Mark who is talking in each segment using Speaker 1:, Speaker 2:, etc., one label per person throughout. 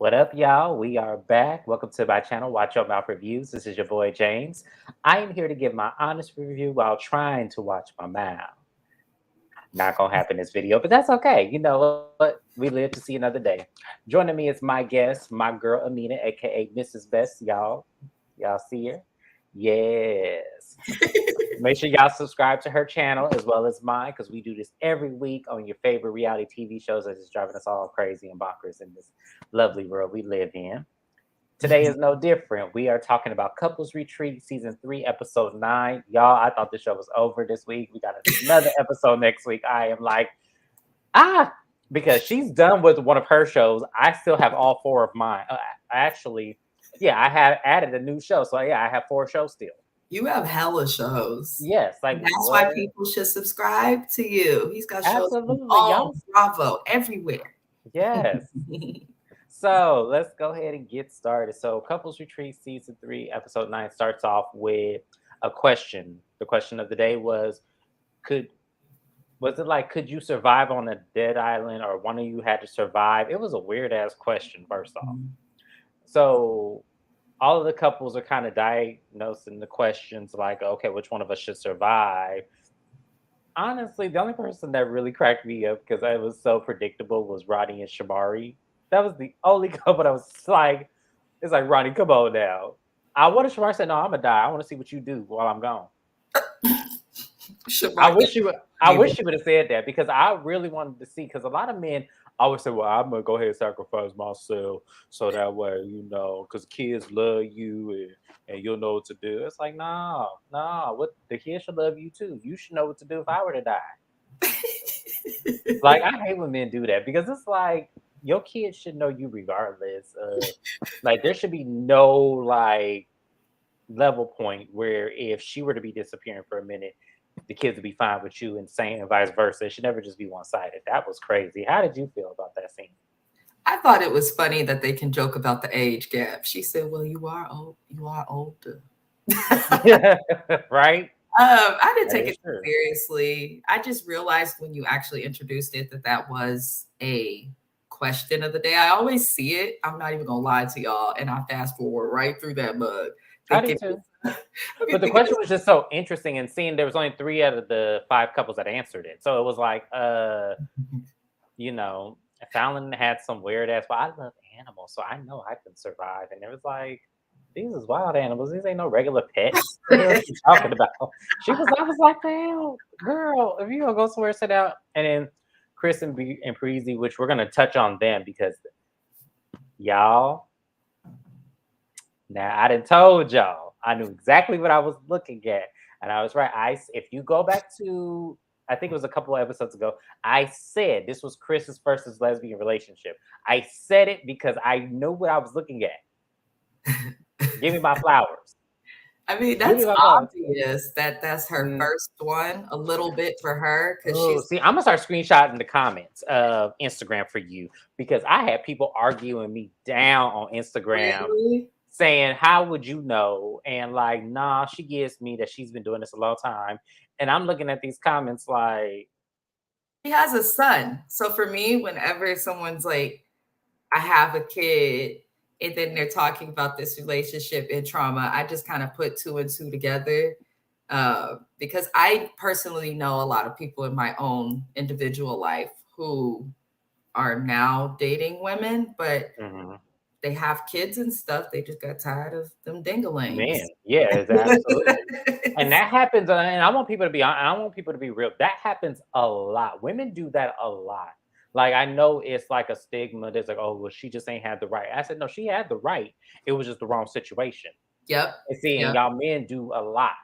Speaker 1: What up, y'all? We are back. Welcome to my channel, Watch Your Mouth Reviews. This is your boy James. I am here to give my honest review while trying to watch my mouth. Not gonna happen in this video, but that's okay. You know what? We live to see another day. Joining me is my guest, my girl Amina, aka Mrs. Best. Y'all see her? Yes. Make sure y'all subscribe to her channel as well as mine because we do this every week on your favorite reality TV shows that is driving us all crazy and bonkers in this lovely world we live in. Today is no different. We are talking about Couples Retreat Season 3, Episode 9. Y'all, I thought the show was over this week. We got another episode next week. I am like, because she's done with one of her shows. I still have all four of mine. Actually, yeah, I have added a new show. So, yeah, I have 4 shows still.
Speaker 2: You have hella shows.
Speaker 1: Yes, like
Speaker 2: That's
Speaker 1: what?
Speaker 2: why people should subscribe to you. He's got shows
Speaker 1: Absolutely,
Speaker 2: all
Speaker 1: y'all.
Speaker 2: Bravo, everywhere.
Speaker 1: Yes. So let's go ahead and get started. So Couples Retreat Season 3, Episode 9 starts off with a question. The question of the day could could you survive on a dead island or one of you had to survive? It was a weird ass question, first off. So all of the couples are kind of diagnosing the questions like, okay, which one of us should survive? Honestly, the only person that really cracked me up because I was so predictable was Rodney and Shamari. That was the only couple that was like, it's like, Rodney, come on now. I wanted Shamari said, no, I'm gonna die. I want to see what you do while I'm gone. I wish you would. I wish you would have said that because I really wanted to see. Because a lot of men always say, "Well, I'm gonna go ahead and sacrifice myself so that way, because kids love you and you'll know what to do." It's like, no, no. What the kids should love you too. You should know what to do if I were to die. Like I hate when men do that because it's like your kids should know you regardless. Like there should be no like level point where if she were to be disappearing for a minute, the kids would be fine with you and same and vice versa. It should never just be one sided. That was crazy. How did you feel about that scene?
Speaker 2: I thought it was funny that they can joke about the age gap. She said, "Well, you are old. You are older."
Speaker 1: Right?
Speaker 2: I didn't
Speaker 1: That
Speaker 2: take
Speaker 1: is
Speaker 2: it
Speaker 1: true.
Speaker 2: seriously. I just realized when you actually introduced it that was a question of the day. I always see it. I'm not even gonna lie to y'all, and I fast forward right through that mug,
Speaker 1: I do
Speaker 2: thinking,
Speaker 1: too.
Speaker 2: I
Speaker 1: But
Speaker 2: mean,
Speaker 1: the
Speaker 2: thinking,
Speaker 1: question was just so interesting and seeing there was only 3 out of the 5 couples that answered it. So it was like, you know, Fallon had some weird ass, but I love animals, so I know I can survive. And it was like, these is wild animals. These ain't no regular pets. What the hell are you talking about? I was like, damn, girl, if you gonna go somewhere, sit down. And then Chris and Preezy, which we're gonna touch on them because y'all, now I done told y'all, I knew exactly what I was looking at. And I was right. If you go back to I think it was a couple of episodes ago. I said this was Chris's first lesbian relationship. I said it because I knew what I was looking at. Give me my flowers.
Speaker 2: I mean,
Speaker 1: Give me
Speaker 2: that's
Speaker 1: my flowers.
Speaker 2: obvious that that's her
Speaker 1: Mm.
Speaker 2: first one. A little bit for her because
Speaker 1: Oh,
Speaker 2: she's
Speaker 1: see, I'm gonna start screenshotting the comments of Instagram for you because I had people arguing me down on Instagram
Speaker 2: really.
Speaker 1: saying, "How would you know?" And like, nah, she gives me that she's been doing this a long time. And I'm looking at these comments like,
Speaker 2: She has a son. So for me, whenever someone's like, I have a kid, and then they're talking about this relationship and trauma, I just kind of put two and two together. Because I personally know a lot of people in my own individual life who are now dating women, but
Speaker 1: mhm.
Speaker 2: they have kids and stuff. They just got tired of them dinglings.
Speaker 1: Man, yeah, it's absolutely. And that happens, and I want people to be I want people to be real. That happens a lot. Women do that a lot. Like I know it's like a stigma. There's like, oh, well, she just ain't had the right. I said, no, she had the right. It was just the wrong situation.
Speaker 2: Yep.
Speaker 1: And see, and
Speaker 2: Yep.
Speaker 1: y'all men do a lot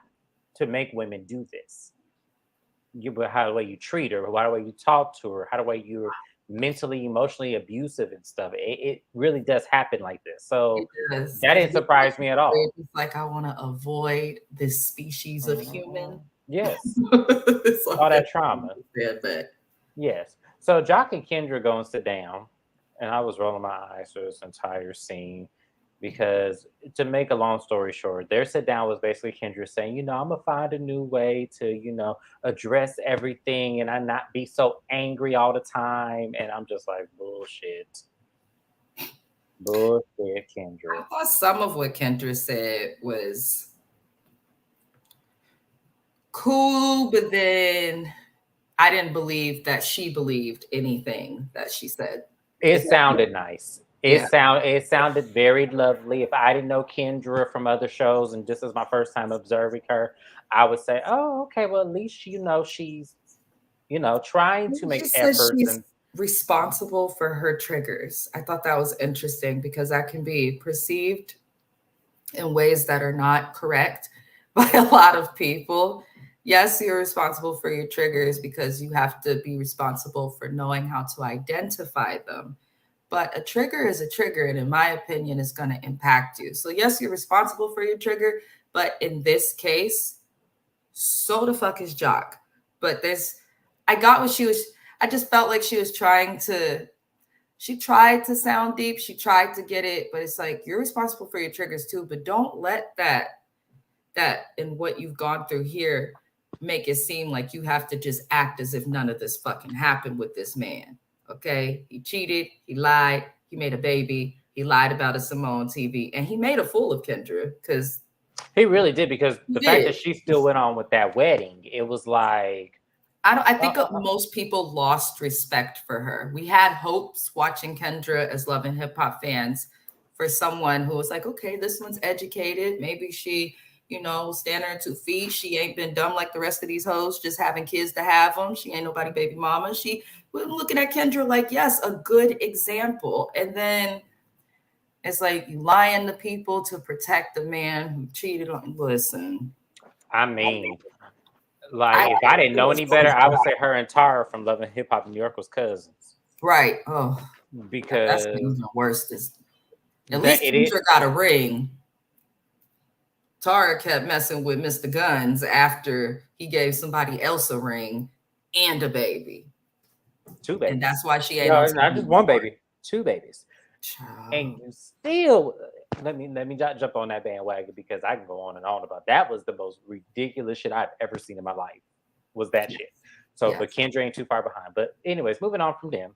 Speaker 1: to make women do this. But how the way you treat her, how the way you talk to her, how the way you're mentally, emotionally abusive and stuff. It really does happen like this.
Speaker 2: It
Speaker 1: So
Speaker 2: does.
Speaker 1: that
Speaker 2: And
Speaker 1: didn't surprise me at all.
Speaker 2: it's like I want to avoid this species of human.
Speaker 1: Mhm. Yes,
Speaker 2: So
Speaker 1: all
Speaker 2: that's
Speaker 1: that trauma.
Speaker 2: but
Speaker 1: Yes. So Jock and Kendra go and sit down, and I was rolling my eyes through this entire scene because, to make a long story short, their sit down was basically Kendra saying, I'm gonna find a new way to, address everything and I not be so angry all the time. And I'm just like, bullshit. Bullshit,
Speaker 2: I
Speaker 1: Kendra.
Speaker 2: thought some of what Kendra said was cool, but then I didn't believe that she believed anything that she said.
Speaker 1: It
Speaker 2: Is that
Speaker 1: sounded nice.
Speaker 2: yeah.
Speaker 1: It sounded very lovely. If I didn't know Kendra from other shows and this is my first time observing her, I would say, "Oh, okay. Well, at least you know she's trying to
Speaker 2: She
Speaker 1: make
Speaker 2: says
Speaker 1: efforts
Speaker 2: she's
Speaker 1: and
Speaker 2: responsible for her triggers. I thought that was interesting because that can be perceived in ways that are not correct by a lot of people. Yes, you're responsible for your triggers because you have to be responsible for knowing how to identify them. But a trigger is a trigger, and in my opinion, is going to impact you. So, yes, you're responsible for your trigger, but in this case, so the fuck is Jock. But I got what she was, I just felt like she was she tried to sound deep. She tried to get it, but it's like you're responsible for your triggers too. But don't let that and what you've gone through here make it seem like you have to just act as if none of this fucking happened with this man. Okay, he cheated, he lied, he made a baby, he lied about his Samoan TV, and he made a fool of Kendra because
Speaker 1: he really did because
Speaker 2: he
Speaker 1: the fact
Speaker 2: did.
Speaker 1: that she still went on with that wedding, it was like,
Speaker 2: I
Speaker 1: uh,
Speaker 2: think
Speaker 1: uh, uh,
Speaker 2: most people lost respect for her. We had hopes watching Kendra as Love and Hip Hop fans for someone who was like, okay, this one's educated. Maybe she, stand on her 2 feet. She ain't been dumb like the rest of these hoes, just having kids to have them. She ain't nobody baby mama. We're looking at Kendra like, yes, a good example. And then it's like you lying to people to protect the man who cheated on. Listen,
Speaker 1: I mean, like
Speaker 2: I
Speaker 1: if I didn't
Speaker 2: it
Speaker 1: know
Speaker 2: was
Speaker 1: any
Speaker 2: so
Speaker 1: better, I would say her and Tara from Love and Hip Hop New York was cousins
Speaker 2: right. Oh, that's
Speaker 1: because
Speaker 2: even worse. At
Speaker 1: that
Speaker 2: least
Speaker 1: it is
Speaker 2: Kendra got a ring. Tara kept messing with Mr. Guns after he gave somebody else a ring and a baby.
Speaker 1: two
Speaker 2: And that's
Speaker 1: babies.
Speaker 2: why she ain't on
Speaker 1: No, not
Speaker 2: TV
Speaker 1: just one
Speaker 2: anymore.
Speaker 1: baby, two babies. And
Speaker 2: Child.
Speaker 1: you still let me jump on that bandwagon because I can go on and on about that. Was the most ridiculous shit I've ever seen in my life. Was that
Speaker 2: Yes.
Speaker 1: shit? So, but
Speaker 2: Yes.
Speaker 1: Kendra ain't too far behind. But anyways, moving on from them.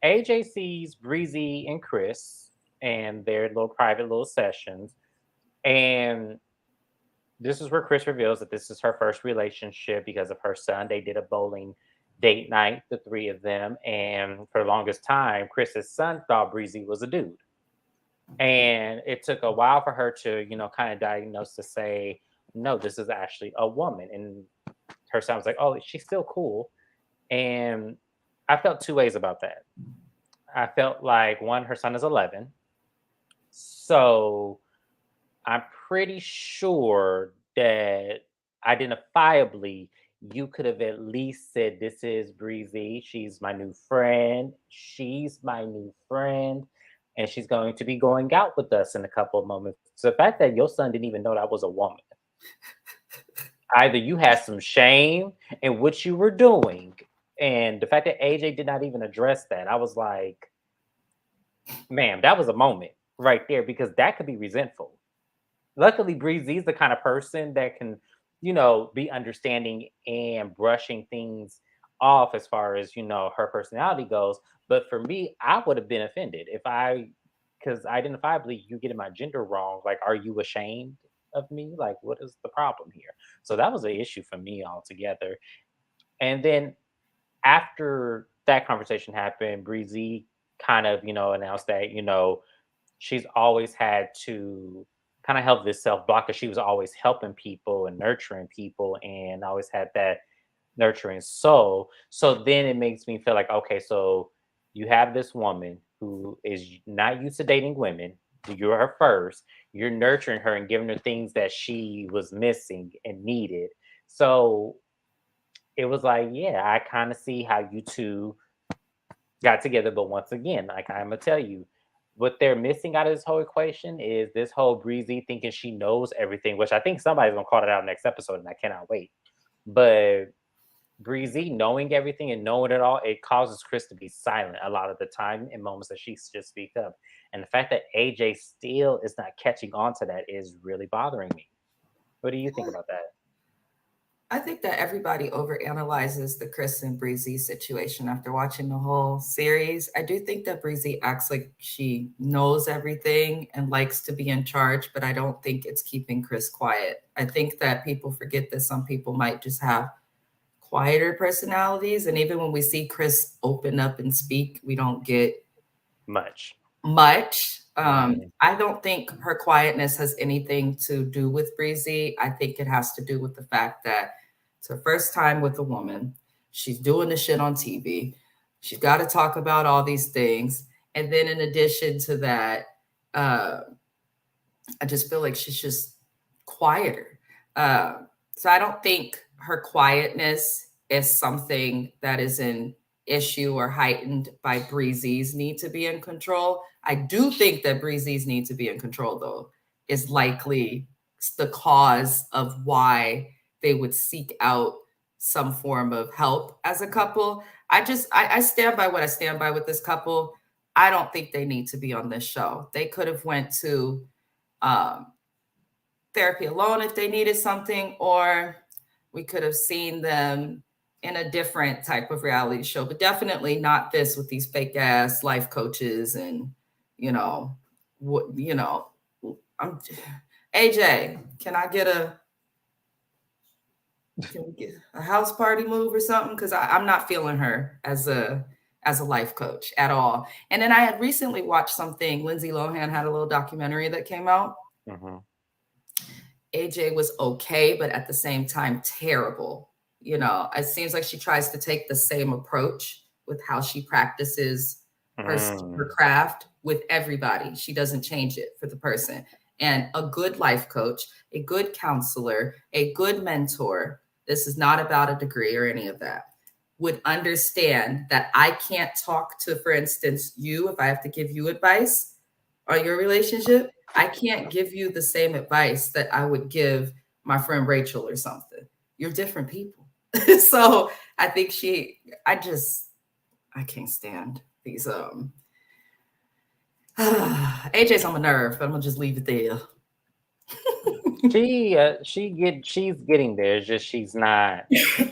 Speaker 1: AJ sees Breezy and Chris and their little private little sessions, and this is where Chris reveals that this is her first relationship because of her son. They did a bowling date night, the three of them, and for the longest time, Chris's son thought Breezy was a dude. And it took a while for her to, kind of diagnose to say, no, this is actually a woman. And her son was like, oh, she's still cool. And I felt two ways about that. I felt like one, her son is 11. So I'm pretty sure that identifiably you could have at least said, this is Breezy. She's my new friend. She's my new friend. And she's going to be going out with us in a couple of moments. So the fact that your son didn't even know that was a woman, either you had some shame in what you were doing. And the fact that AJ did not even address that, I was like, ma'am, that was a moment right there because that could be resentful. Luckily, Breezy's the kind of person that can, be understanding and brushing things off as far as, her personality goes. But for me, I would have been offended because identifiably you getting my gender wrong. Like, are you ashamed of me? Like, what is the problem here? So that was an issue for me altogether. And then after that conversation happened, Breezy kind of, announced that, she's always had to kind of help this self block because she was always helping people and nurturing people and always had that nurturing soul. So then it makes me feel like, okay, so you have this woman who is not used to dating women. You're her first. You're nurturing her and giving her things that she was missing and needed. So it was like, yeah, I kind of see how you two got together. But once again, like I'm gonna tell you, what they're missing out of this whole equation is this whole Breezy thinking she knows everything, which I think somebody's gonna call it out next episode, and I cannot wait. But Breezy knowing everything and knowing it all, it causes Chris to be silent a lot of the time in moments that she should speak up. And the fact that AJ still is not catching on to that is really bothering me. What do you think about that?
Speaker 2: I think that everybody overanalyzes the Chris and Breezy situation after watching the whole series. I do think that Breezy acts like she knows everything and likes to be in charge, but I don't think it's keeping Chris quiet. I think that people forget that some people might just have quieter personalities. And even when we see Chris open up and speak, we don't get
Speaker 1: Much.
Speaker 2: much.
Speaker 1: Mhm.
Speaker 2: I don't think her quietness has anything to do with Breezy. I think it has to do with the fact that it's her first time with a woman. She's doing the shit on TV. She's got to talk about all these things. And then in addition to that, uh, I just feel like she's just quieter. Uh, so I don't think her quietness is something that is an issue or heightened by Breezy's need to be in control. I do think that Breezy's need to be in control, though, is likely the cause of why they would seek out some form of help as a couple. I stand by what I stand by with this couple. I don't think they need to be on this show. They could have went to um, therapy alone if they needed something, or we could have seen them in a different type of reality show, but definitely not this with these fake ass life coaches and you know what you know. I'm AJ. Can we get a house party move or something? Because I'm not feeling her as a life coach at all. And then I had recently watched something. Lindsay Lohan had a little documentary that came out.
Speaker 1: Mhm.
Speaker 2: AJ was okay, but at the same time, terrible. You know, it seems like she tries to take the same approach with how she practices her
Speaker 1: Mhm.
Speaker 2: craft with everybody. She doesn't change it for the person. And a good life coach, a good counselor, a good mentor, this is not about a degree or any of that, would understand that I can't talk to, for instance, you if I have to give you advice on your relationship. I can't give you the same advice that I would give my friend Rachel or something. You're different people. So I think I can't stand these AJ's on my nerve, but I'm gonna just leave it there.
Speaker 1: She's getting there. It's just she's not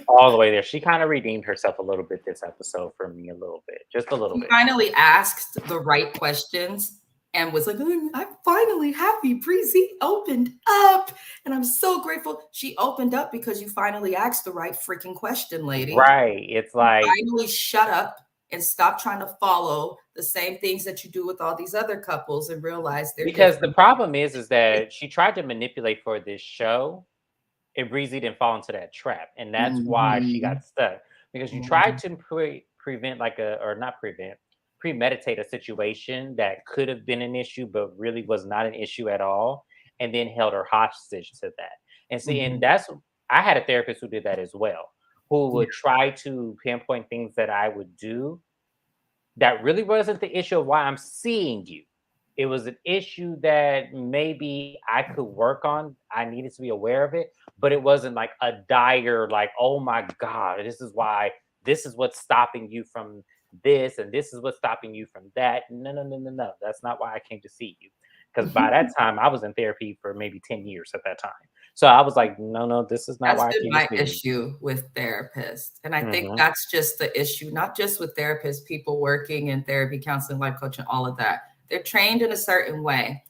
Speaker 1: all the way there. She kind of redeemed herself a little bit this episode for me, a little bit, just a little
Speaker 2: She
Speaker 1: bit.
Speaker 2: finally asked the right questions and was like, I'm finally happy. Breezy opened up. And I'm so grateful she opened up because you finally asked the right freaking question, lady.
Speaker 1: Right. It's like
Speaker 2: Finally shut up and stop trying to follow the same things that you do with all these other couples and realize they're
Speaker 1: because the
Speaker 2: different.
Speaker 1: problem is that she tried to manipulate for this show, and Breezy didn't fall into that trap, and that's why she
Speaker 2: Mhm,
Speaker 1: got stuck. Because you tried
Speaker 2: mhm,
Speaker 1: to prevent like a or not prevent, premeditate a situation that could have been an issue, but really was not an issue at all, and then held her hostage to that. And see, and
Speaker 2: mhm.
Speaker 1: that's I had a therapist who did that as well, who
Speaker 2: Yeah.
Speaker 1: would try to pinpoint things that I would do that really wasn't the issue of why I'm seeing you. It was an issue that maybe I could work on. I needed to be aware of it, but it wasn't like a dire, like, oh my God, this is what's stopping you from this, and this is what's stopping you from that. No, no, no, no, no. That's not why I came to see you. Because by that time, I was in therapy for maybe 10 years at that time. So I was like, no, no, this is not
Speaker 2: That's
Speaker 1: why I
Speaker 2: been
Speaker 1: came to
Speaker 2: my
Speaker 1: see you.
Speaker 2: issue with therapists. And I think
Speaker 1: Hmm.
Speaker 2: that's just the issue, not just with therapists, people working in therapy, counseling, life coaching, all of that. They're trained in a certain way,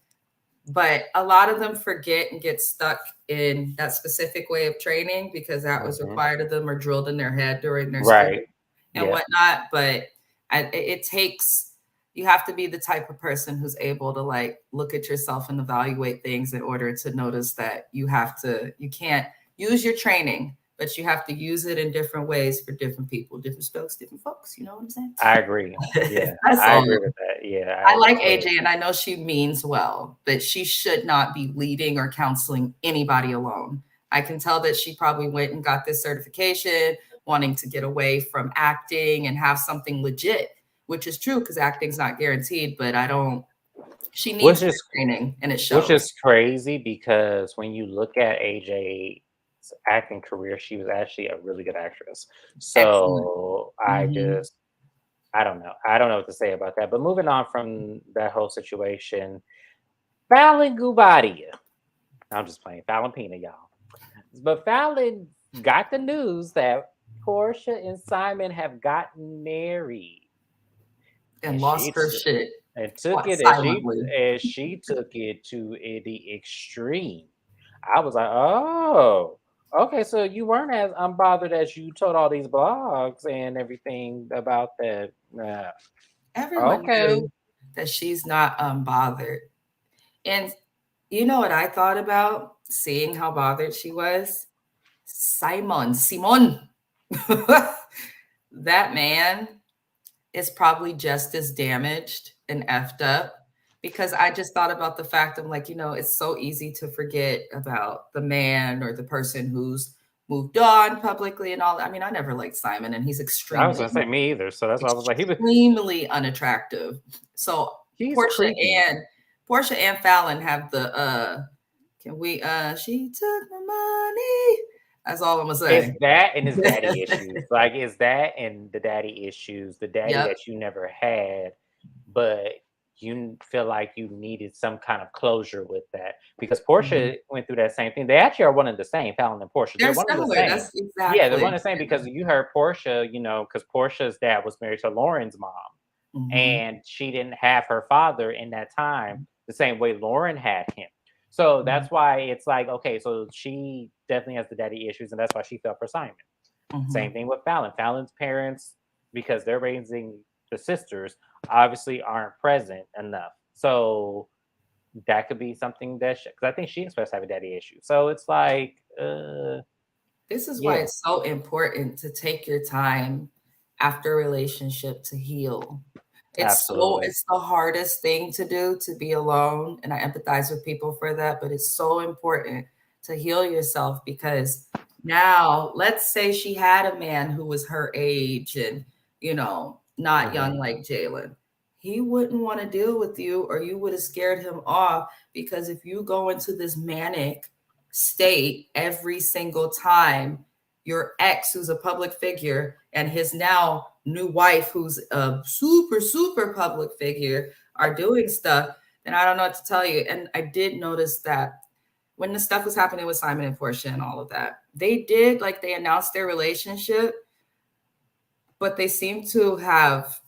Speaker 2: but a lot of them forget and get stuck in that specific way of training because that was
Speaker 1: Hmm.
Speaker 2: required of them or drilled in their head during their school
Speaker 1: Right.
Speaker 2: and
Speaker 1: Yeah,
Speaker 2: whatnot. But it takes, you have to be the type of person who's able to like look at yourself and evaluate things in order to notice that you can't use your training, but you have to use it in different ways for different people, different strokes, different folks. You know what I'm saying?
Speaker 1: I agree. Yeah,
Speaker 2: That's
Speaker 1: I
Speaker 2: all.
Speaker 1: agree with that. Yeah,
Speaker 2: I
Speaker 1: I
Speaker 2: like
Speaker 1: totally.
Speaker 2: AJ and I know she means well, but she should not be leading or counseling anybody alone. I can tell that she probably went and got this certification, wanting to get away from acting and have something legit, which is true because acting's not guaranteed, but I don't, she
Speaker 1: Which
Speaker 2: needs the
Speaker 1: is
Speaker 2: training and it
Speaker 1: which
Speaker 2: shows.
Speaker 1: is crazy because when you look at AJ's acting career, she was actually a really good actress.
Speaker 2: Excellent.
Speaker 1: So
Speaker 2: Mhm.
Speaker 1: I don't know. I don't know what to say about that. But moving on from that whole situation, Fallon Gubadia. I'm just playing Fallon Pina, y'all. But Fallon got the news that Portia and Simon have gotten married,
Speaker 2: And
Speaker 1: and
Speaker 2: lost her shit
Speaker 1: took it
Speaker 2: silently.
Speaker 1: as she took it to the extreme. I was like, oh, okay, so you weren't as unbothered as you told all these blogs and everything about that.
Speaker 2: Everyone
Speaker 1: Okay.
Speaker 2: knew that she's not unbothered. And you know what I thought about seeing how bothered she was? Simon. That man is probably just as damaged and effed up because I just thought about the fact I'm like, it's so easy to forget about the man or the person who's moved on publicly and all that. I mean, I never liked Simon and he's
Speaker 1: I was gonna say me either, so that's why I was like,
Speaker 2: extremely unattractive. So
Speaker 1: he's
Speaker 2: Portia
Speaker 1: creepy.
Speaker 2: and Fallon have the can we she took my money. That's all I'm gonna say.
Speaker 1: It's that and his daddy issues. Like, is that and the daddy issues, the daddy
Speaker 2: Yep.
Speaker 1: that you never had, but you feel like you needed some kind of closure with that. Because Portia went through that same thing. They actually are one and the same, Fallon and Portia. They're
Speaker 2: They're
Speaker 1: one and the
Speaker 2: similar.
Speaker 1: same.
Speaker 2: That's
Speaker 1: Yeah, they're
Speaker 2: exactly.
Speaker 1: one and the same because you heard Portia, because Portia's dad was married to Lauren's mom. And she didn't have her father in that time the same way Lauren had him. So that's why it's like, okay, so she definitely has the daddy issues, and that's why she fell for Simon. Same thing with Fallon. Fallon's parents, because they're raising the sisters, obviously aren't present enough. So that could be something that, because I think she expressed have a daddy issue. So it's like,
Speaker 2: This is why
Speaker 1: yeah,
Speaker 2: it's so important to take your time after a relationship to heal.
Speaker 1: absolutely.
Speaker 2: It's the hardest thing to do, to be alone, and I empathize with people for that, but it's so important to heal yourself because now let's say she had a man who was her age and not young like Jalen. He wouldn't want to deal with you, or you would have scared him off, because if you go into this manic state every single time your ex, who's a public figure, and his now new wife, who's a super, super public figure, are doing stuff, then I don't know what to tell you. And I did notice that when the stuff was happening with Simon and Portia and all of that, they announced their relationship, but they seem to have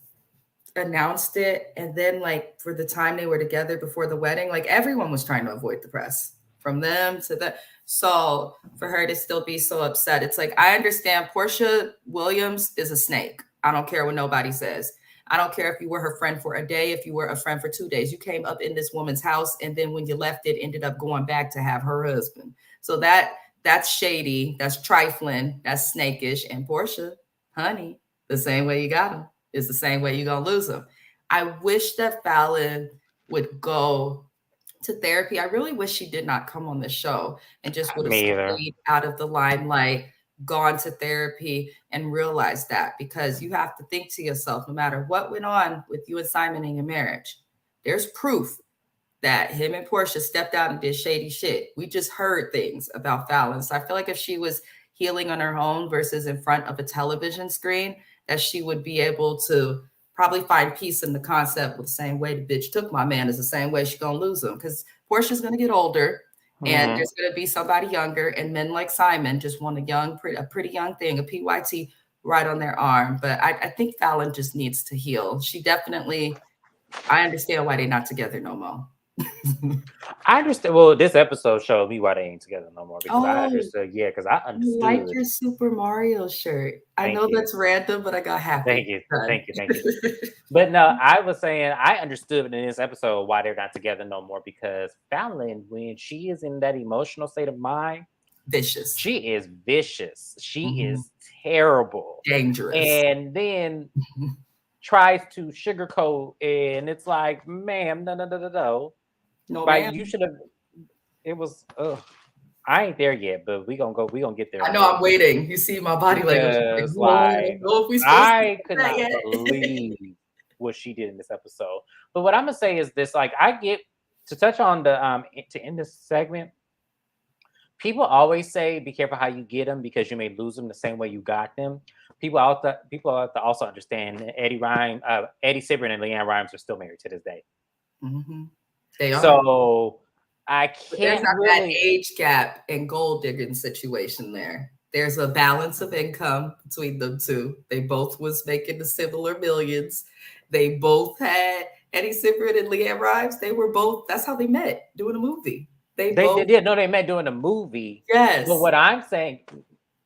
Speaker 2: announced it. And then, like, for the time they were together before the wedding, like, everyone was trying to avoid the press, from them to the. So for her to still be so upset, it's like, I understand Portia Williams is a snake. I don't care what nobody says. I don't care if you were her friend for a day, if you were a friend for 2 days. You came up in this woman's house, and then when you left, it ended up going back to have her husband. So that's shady, that's trifling, that's snakish. And Portia, honey, the same way you got him is the same way you're gonna lose him. I wish that Fallon would go to therapy. I really wish she did not come on the show and just would have
Speaker 1: Me either.
Speaker 2: stayed out of the limelight, gone to therapy, and realized that, because you have to think to yourself, no matter what went on with you and Simon in your marriage, there's proof that him and Portia stepped out and did shady shit. We just heard things about Fallon. So I feel like if she was healing on her own versus in front of a television screen, that she would be able to probably find peace in the concept with the same way the bitch took my man is the same way she's gonna lose him. Because Portia's gonna get older, and there's gonna be somebody younger, and men like Simon just want a pretty young thing, a PYT right on their arm. But I think Fallon just needs to heal. She definitely, I understand why they're not together no more.
Speaker 1: I understand. Well, this episode showed me why they ain't together no more because I
Speaker 2: Oh,
Speaker 1: understood. Yeah, because I
Speaker 2: I like
Speaker 1: understood.
Speaker 2: your Super Mario shirt. I
Speaker 1: Thank
Speaker 2: know
Speaker 1: you.
Speaker 2: that's random, but I got
Speaker 1: Thank
Speaker 2: happy.
Speaker 1: you.
Speaker 2: Done.
Speaker 1: Thank you. Thank you. But no, I was saying I understood in this episode why they're not together no more because Fallon, when she is in that emotional state of mind,
Speaker 2: Vicious.
Speaker 1: she is vicious. She
Speaker 2: Mhm.
Speaker 1: is terrible.
Speaker 2: Dangerous.
Speaker 1: And then tries to sugarcoat, and it's like, ma'am, no.
Speaker 2: No,
Speaker 1: Like
Speaker 2: man.
Speaker 1: you should have. It was. I ain't there yet, but we gonna get there.
Speaker 2: I know I'm waiting. You see my body language. Like,
Speaker 1: Because
Speaker 2: no, I don't know if we supposed to
Speaker 1: I
Speaker 2: do
Speaker 1: could
Speaker 2: that
Speaker 1: not
Speaker 2: yet.
Speaker 1: believe what she did in this episode. But what I'm gonna say is this: like, I get to touch on the to end this segment. People always say, "Be careful how you get them because you may lose them the same way you got them." People have to also understand that Eddie Cibrian and Leanne Rhymes are still married to this day.
Speaker 2: They are.
Speaker 1: So I
Speaker 2: But there's
Speaker 1: can't
Speaker 2: not that
Speaker 1: really.
Speaker 2: age gap and gold digging situation there. There's a balance of income between them two. They both was making the similar millions. They both had Eddie Cibrian and Leanne Rimes. They were both, that's how they met, doing a movie. They both.
Speaker 1: did. No, they met doing a movie.
Speaker 2: Yes.
Speaker 1: But what I'm saying,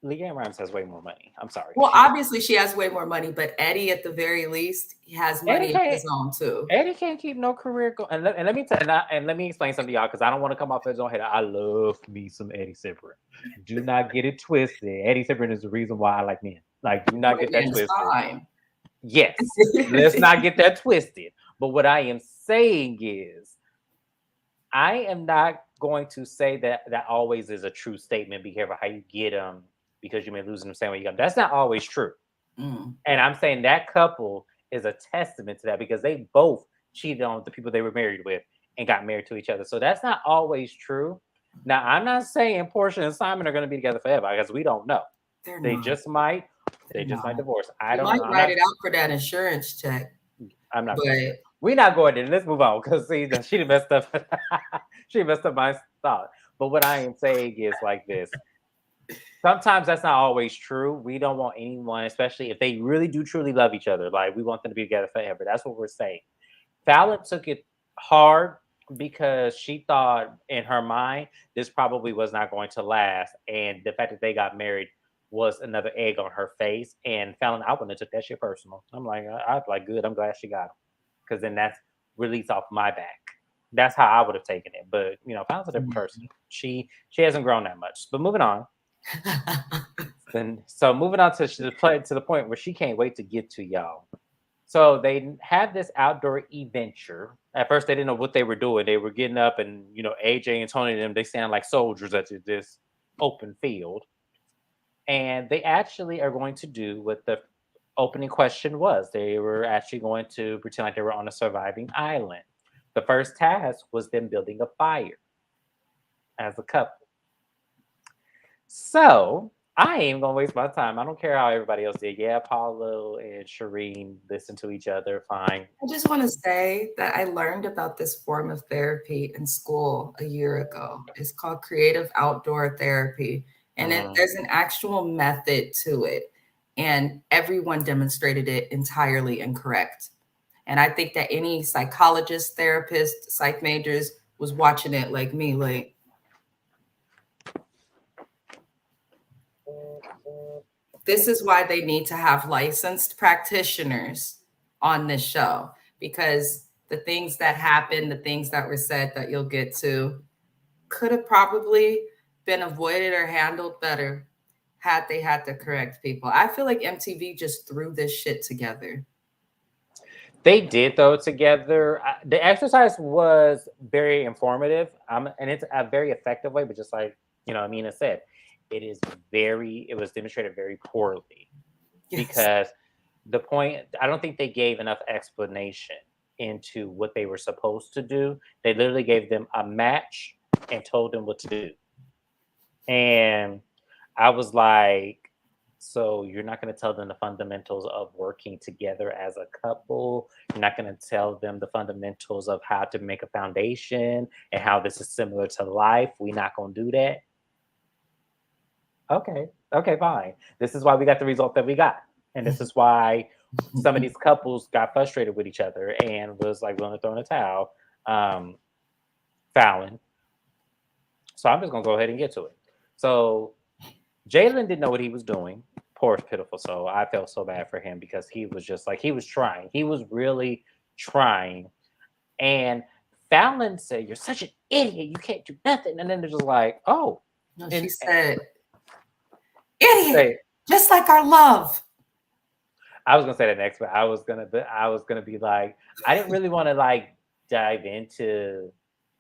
Speaker 1: Leanne Rimes has way more money. I'm sorry.
Speaker 2: Well, obviously she has way more money, but Eddie, at the very least, he has money of his own too.
Speaker 1: Eddie can't keep no career going. And let me tell and let me explain something to y'all, because I don't want to come off as on head. I love me some Eddie Cibrian. Do not get it twisted. Eddie Cibrian is the reason why I like men. Like, do not get that twisted.
Speaker 2: Time.
Speaker 1: Yes, let's not get that twisted. But what I am saying is, I am not going to say that always is a true statement. Be careful how you get them, because you may lose them the same way you got them. That's not always true. And I'm saying that couple is a testament to that, because they both cheated on the people they were married with and got married to each other. So that's not always true. Now, I'm not saying Portia and Simon are going to be together forever, because we don't know. They just might divorce. I don't know.
Speaker 2: Write it out for that insurance check.
Speaker 1: I'm not. We're not going there. Let's move on, because see, she messed up. She messed up my thought. But what I am saying is like this. Sometimes that's not always true. We don't want anyone, especially if they really do truly love each other, like we want them to be together forever. That's what we're saying. Fallon took it hard because she thought in her mind this probably was not going to last, and the fact that they got married was another egg on her face. And Fallon, I wouldn't have took that shit personal. I'm like, I'd like, good. I'm glad she got him, because then that's release off my back. That's how I would have taken it. But Fallon's a different person. She hasn't grown that much. But moving on. So moving on to the point where she can't wait to get to y'all. So they had this outdoor adventure. At first, they didn't know what they were doing. They were getting up, and AJ and Tony and them, they stand like soldiers at this open field. And they actually are going to do what the opening question was. They were actually going to pretend like they were on a surviving island. The first task was them building a fire as a couple. So I ain't gonna waste my time. I don't care how everybody else did. Yeah, Paulo and Shireen listened to each other fine.
Speaker 2: I just want to say that I learned about this form of therapy in school a year ago. It's called creative outdoor therapy. And there's an actual method to it. And everyone demonstrated it entirely incorrect. And I think that any psychologist, therapist, psych majors was watching it like me, like, this is why they need to have licensed practitioners on this show, because the things that happened, the things that were said that you'll get to, could have probably been avoided or handled better had they had the correct people. I feel like MTV just threw this shit together.
Speaker 1: They did throw it together. The exercise was very informative, and it's a very effective way, but just like Amina said, it was demonstrated very poorly. Yes. Because the point, I don't think they gave enough explanation into what they were supposed to do. They literally gave them a match and told them what to do. And I was like, so you're not going to tell them the fundamentals of working together as a couple. You're not going to tell them the fundamentals of how to make a foundation and how this is similar to life. We're not going to do that. Okay, fine. This is why we got the result that we got. And this is why some of these couples got frustrated with each other and was like willing to throw in a towel. Fallon. So I'm just going to go ahead and get to it. So Jalen didn't know what he was doing. Poor pitiful soul. I felt so bad for him, because he was just like, he was trying. He was really trying. And Fallon said, "You're such an idiot. You can't do nothing." And then they're just like, oh.
Speaker 2: No, she said, "Idiot, just like our love."
Speaker 1: I was gonna say that next, but I was gonna be like, I didn't really want to like dive into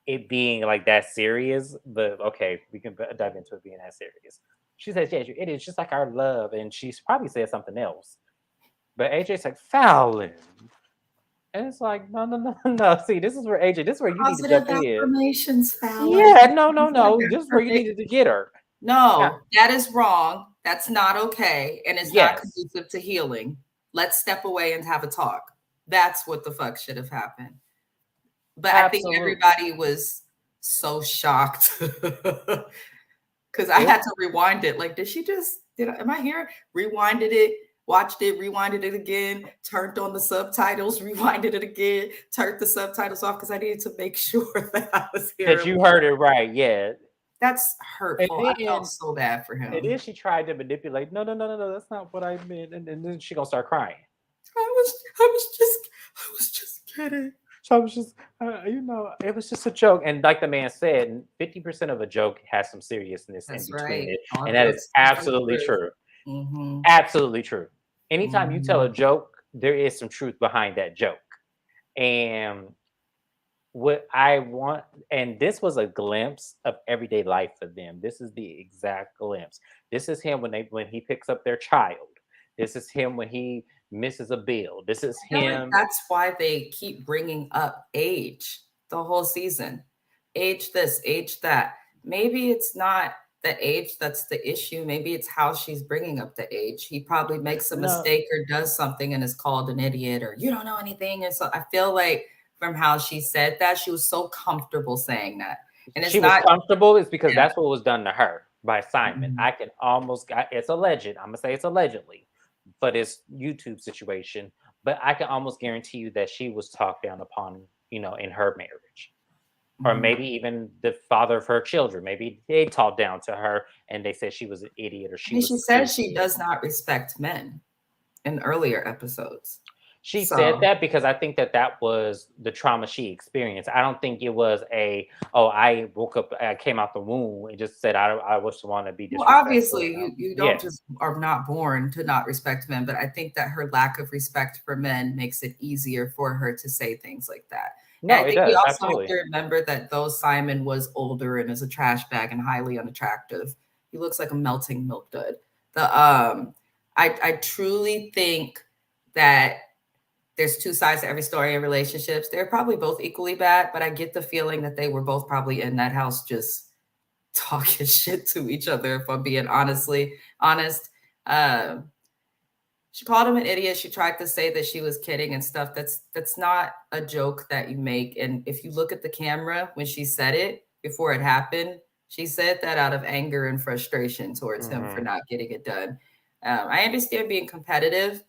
Speaker 1: it being like that serious, but okay, we can dive into it being that serious. She says, "Yes, it is just like our love," and she's probably said something else. But AJ's like, "Fallon," and it's like, no. See, this is where AJ. This is where you need to jump in.
Speaker 2: Fallon.
Speaker 1: Yeah, no. This is where you needed to get her.
Speaker 2: No, that is wrong. That's not okay, and it's not conducive to healing. Let's step away and have a talk. That's what the fuck should have happened. But absolutely. I think everybody was so shocked because because I had to rewind it. Like, am I here? Rewinded it, watched it, rewinded it again, turned on the subtitles, rewinded it again, turned the subtitles off because I needed to make sure that I was
Speaker 1: that
Speaker 2: hearing.
Speaker 1: you heard it right. Yeah.
Speaker 2: That's
Speaker 1: And
Speaker 2: hurtful. I felt so bad for
Speaker 1: then
Speaker 2: him.
Speaker 1: she tried to manipulate. No, no, no, no, no. That's not what I meant. And then she gonna start crying.
Speaker 2: I was just kidding.
Speaker 1: So I was just, it was just a joke. And like the man said, 50% of a joke has some seriousness in between it. And that is absolutely true.
Speaker 2: Mm-hmm.
Speaker 1: Absolutely true. Anytime you tell a joke, there is some truth behind that joke. And what I want, and this was a glimpse of everyday life for them. This is the exact glimpse. This is him when he picks up their child. This is him when he misses a bill. This is him.
Speaker 2: That's why they keep bringing up age the whole season. Age this, age that. Maybe it's not the age that's the issue. Maybe it's how she's bringing up the age. He probably makes a mistake or does something and is called an idiot or you don't know anything. And so I feel like from how she said that, she was so comfortable saying that. And
Speaker 1: she was comfortable is because that's what was done to her by Simon.
Speaker 2: Mm-hmm.
Speaker 1: I can almost, it's alleged. I'm gonna say it's allegedly for this YouTube situation, but I can almost guarantee you that she was talked down upon, in her marriage. Or maybe even the father of her children. Maybe they talked down to her and they said she was an idiot or she
Speaker 2: says she does not respect men in earlier episodes.
Speaker 1: She said that because I think that was the trauma she experienced. I don't think it was I woke up, I came out the womb and just said, I just want to be disrespectful.
Speaker 2: Well, obviously, you don't just are not born to not respect men, but I think that her lack of respect for men makes it easier for her to say things like that.
Speaker 1: No, I think we also
Speaker 2: have to remember that though Simon was older and is a trash bag and highly unattractive, he looks like a melting milk dud. I truly think that there's two sides to every story in relationships. They're probably both equally bad, but I get the feeling that they were both probably in that house just talking shit to each other, if I'm being honest. She called him an idiot. She tried to say that she was kidding and stuff. That's not a joke that you make. And if you look at the camera when she said it before it happened, she said that out of anger and frustration towards him for not getting it done. I understand being competitive,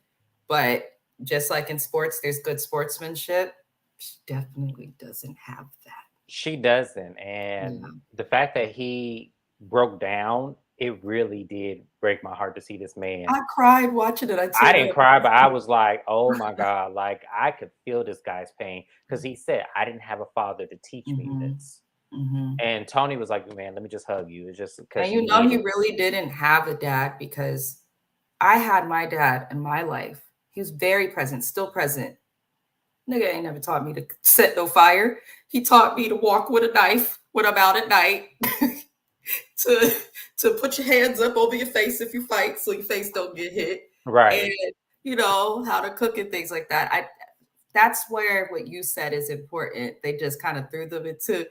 Speaker 2: but just like in sports, there's good sportsmanship. She definitely doesn't have that.
Speaker 1: She doesn't. And the fact that he broke down, it really did break my heart to see this man.
Speaker 2: I cried watching it.
Speaker 1: I didn't cry, but I was like, oh my God, like I could feel this guy's pain because he said, I didn't have a father to teach me this. And Tony was like, man, let me just hug you. It's just because
Speaker 2: he really didn't have a dad because I had my dad in my life. He was very present, still present. Nigga ain't never taught me to set no fire. He taught me to walk with a knife when I'm out at night. to put your hands up over your face if you fight so your face don't get hit.
Speaker 1: Right.
Speaker 2: And how to cook and things like that. That's where what you said is important. They just kind of threw them into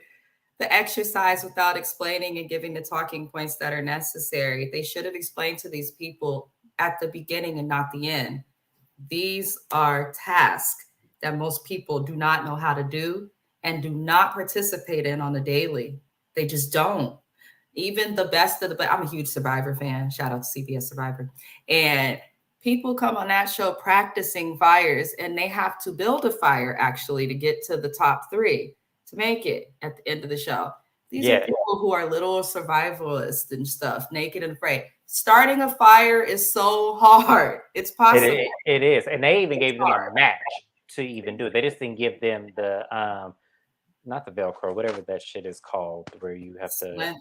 Speaker 2: the exercise without explaining and giving the talking points that are necessary. They should have explained to these people at the beginning and not the end. These are tasks that most people do not know how to do and do not participate in on the daily. They just don't. Even the best of the best. I'm a huge Survivor fan. Shout out to CBS Survivor. And people come on that show practicing fires, and they have to build a fire actually to get to the top 3 to make it at the end of the show. These are people who are little survivalists and stuff, naked and afraid. Starting a fire is so hard. It's possible.
Speaker 1: It is. And they even gave them a match to even do it. They just didn't give them the not the Velcro, whatever that shit is called, where you have to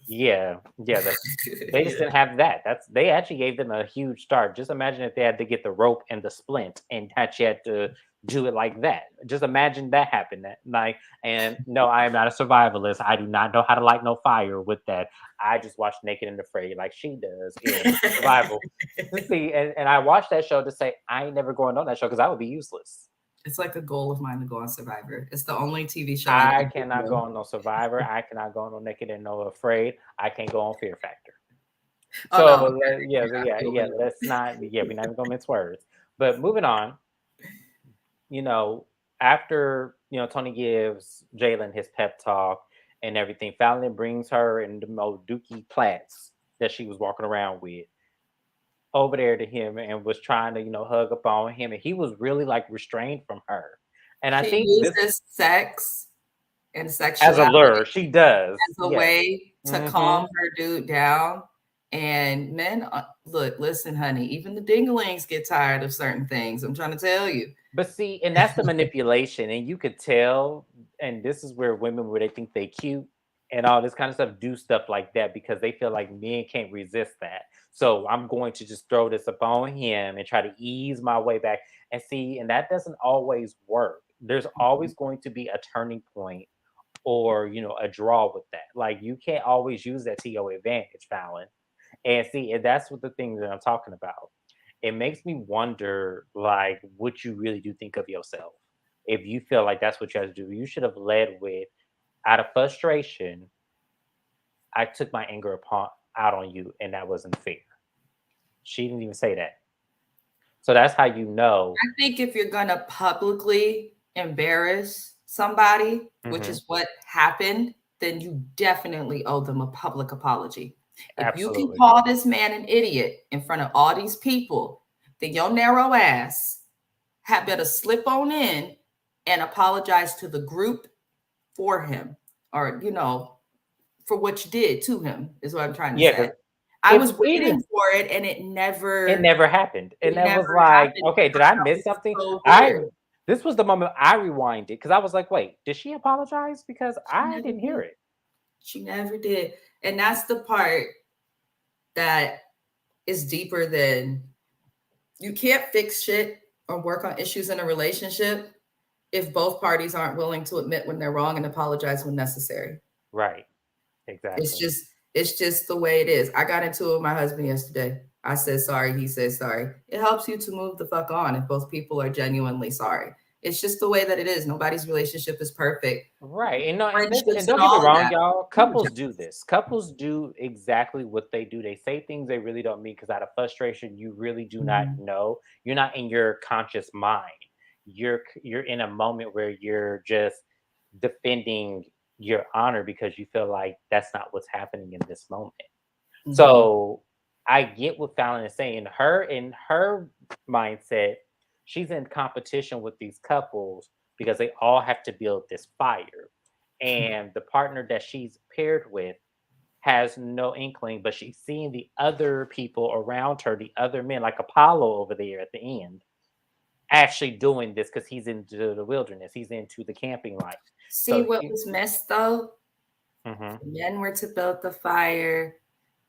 Speaker 1: they just didn't have that. They actually gave them a huge start. Just imagine if they had to get the rope and the splint and that you had to do it like that. Just imagine that happened. And no, I am not a survivalist. I do not know how to light no fire with that. I just watch Naked and Afraid like she does in survival. See, and I watched that show to say I ain't never going on that show because I would be useless.
Speaker 2: It's like a goal of mine to go on Survivor. It's the only TV show
Speaker 1: I cannot go on no Survivor. I cannot go on no Naked and No Afraid. I can't go on Fear Factor. So let's not. Yeah, we're not even gonna mince words. But moving on. After Tony gives Jalen his pep talk, and everything. Fallon brings her in the old Dookie plaits that she was walking around with over there to him and was trying to, hug up on him. And he was really like restrained from her. And I
Speaker 2: She
Speaker 1: think this
Speaker 2: uses sex and
Speaker 1: as a
Speaker 2: sexuality
Speaker 1: lure, she does.
Speaker 2: as a
Speaker 1: Yes.
Speaker 2: way to
Speaker 1: Hmm.
Speaker 2: calm her dude down. And men, look, listen, honey, even the dinglings get tired of certain things. I'm trying to tell you.
Speaker 1: But see, and that's the manipulation, and you could tell, and this is where women, where they think they cute and all this kind of stuff, do stuff like that because they feel like men can't resist that. So I'm going to just throw this upon him and try to ease my way back. And see, and that doesn't always work. There's always going to be a turning point or a draw with that. Like you can't always use that to your advantage, Fallon. And see, and that's what the thing that I'm talking about. It makes me wonder, like, what you really do think of yourself. If you feel like that's what you have to do, you should have led with, out of frustration, I took my anger upon out on you, and that wasn't fair. She didn't even say that. So that's how you know.
Speaker 2: I think if you're going to publicly embarrass somebody, which
Speaker 1: Hmm.
Speaker 2: is what happened, then you definitely owe them a public apology. If you can
Speaker 1: Absolutely.
Speaker 2: call this man an idiot in front of all these people, then your narrow ass had better slip on in and apologize to the group for him, or for what you did to him, is what I'm trying to
Speaker 1: Yeah,
Speaker 2: say.
Speaker 1: because
Speaker 2: I
Speaker 1: if
Speaker 2: was
Speaker 1: we
Speaker 2: waiting
Speaker 1: didn't,
Speaker 2: for it and it
Speaker 1: it
Speaker 2: never
Speaker 1: never happened. And
Speaker 2: it
Speaker 1: that
Speaker 2: never
Speaker 1: was like,
Speaker 2: happened.
Speaker 1: okay, did
Speaker 2: I
Speaker 1: I
Speaker 2: thought
Speaker 1: miss
Speaker 2: it was
Speaker 1: something?
Speaker 2: so
Speaker 1: I
Speaker 2: weird.
Speaker 1: This was the moment I rewinded because I was like, wait, did she apologize? Because
Speaker 2: She
Speaker 1: I
Speaker 2: never
Speaker 1: didn't hear
Speaker 2: did.
Speaker 1: it.
Speaker 2: She never did. And that's the part that is deeper than, you can't fix shit or work on issues in a relationship if both parties aren't willing to admit when they're wrong and apologize when necessary.
Speaker 1: Right.
Speaker 2: It's
Speaker 1: Exactly.
Speaker 2: just it's just the way it is. I got into it with my husband yesterday. I said sorry, he said sorry. It helps you to move the fuck on if both people are genuinely sorry. It's just the way that it is. Nobody's relationship is perfect.
Speaker 1: Right. And no, and
Speaker 2: Friendships and
Speaker 1: don't get me
Speaker 2: all of
Speaker 1: wrong,
Speaker 2: that.
Speaker 1: y'all. Couples do
Speaker 2: Apologize.
Speaker 1: this. Couples do exactly what they do. They say things they really don't mean because out of frustration, you really do not
Speaker 2: Mhm.
Speaker 1: know. You're not in your conscious mind. You're in a moment where you're just defending your honor because you feel like that's not what's happening in this moment.
Speaker 2: Mhm.
Speaker 1: So I get what Fallon is saying. Her in her mindset, she's in competition with these couples because they all have to build this fire. And the partner that she's paired with has no inkling, but she's seeing the other people around her, the other men, like Apollo over there at the end, actually doing this because he's into the wilderness, he's into the camping life.
Speaker 2: See
Speaker 1: So
Speaker 2: what
Speaker 1: she,
Speaker 2: was missed though?
Speaker 1: mhm.
Speaker 2: The men were to build the fire.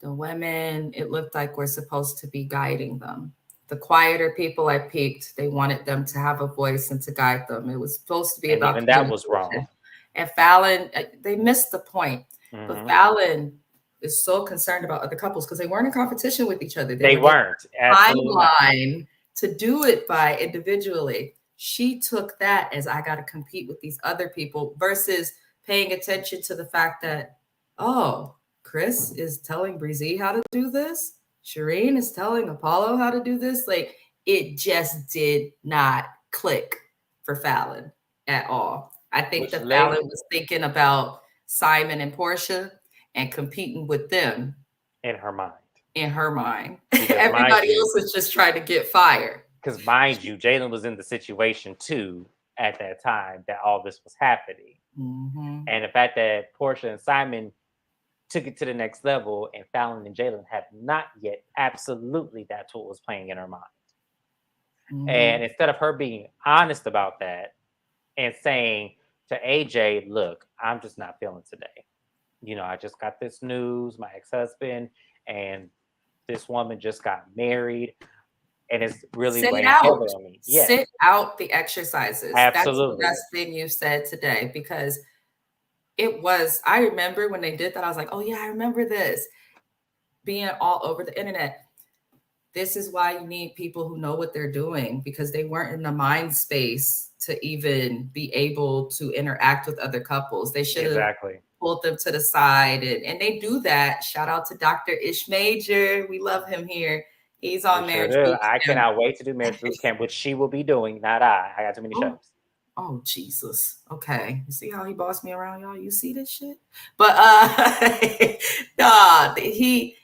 Speaker 2: The women, it looked like we're supposed to be guiding them. The quieter people I peeked, they wanted them to have a voice and to guide them. It was supposed to be
Speaker 1: And
Speaker 2: about
Speaker 1: even that was wrong.
Speaker 2: communication. And Fallon, they missed the point. But
Speaker 1: Hmm.
Speaker 2: Fallon is so concerned about other couples because they weren't in competition with each other. They
Speaker 1: They
Speaker 2: were given
Speaker 1: weren't,
Speaker 2: a
Speaker 1: absolutely not.
Speaker 2: timeline to do it by individually. She took that as, I got to compete with these other people, versus paying attention to the fact that, oh, Chris is telling Breezy how to do this. Shireen is telling Apollo how to do this. Like, it just did not click for Fallon at all. I think
Speaker 1: Which
Speaker 2: that
Speaker 1: led
Speaker 2: Fallon was thinking about Simon and Portia and competing with them
Speaker 1: in her mind.
Speaker 2: in her mind.
Speaker 1: Because
Speaker 2: Everybody else was just trying to get fired.
Speaker 1: mind you, Jalen was in the situation too at that time that all this was happening.
Speaker 2: Mhm,
Speaker 1: And the fact that Portia and Simon took it to the next level and Fallon and Jalen have not yet, absolutely that's what was playing in her mind. And
Speaker 2: mhm.
Speaker 1: instead of her being honest about that and saying to AJ, look, I'm just not feeling today. I just got this news, my ex-husband and this woman just got married and it's really
Speaker 2: Sit it
Speaker 1: weighing
Speaker 2: out.
Speaker 1: heavy on me. Yes,
Speaker 2: Sit out the exercises. That's the
Speaker 1: absolutely.
Speaker 2: best thing you said today, because it was, I remember when they did that, I was like, oh yeah, I remember this being all over the internet. This is why you need people who know what they're doing, because they weren't in the mind space to even be able to interact with other couples. They should have
Speaker 1: Exactly.
Speaker 2: pulled them to the side, and they do that. Shout out to Dr. Ish Major. We love him here. He's
Speaker 1: We
Speaker 2: on
Speaker 1: sure
Speaker 2: Marriage
Speaker 1: do.
Speaker 2: Boot
Speaker 1: I
Speaker 2: Camp.
Speaker 1: cannot wait to do Marriage Boot Camp, which she will be doing, not I. I got too many
Speaker 2: Oh,
Speaker 1: shows.
Speaker 2: Oh Jesus. Okay. You see how he bossed me around, y'all? You see this shit? But nah, he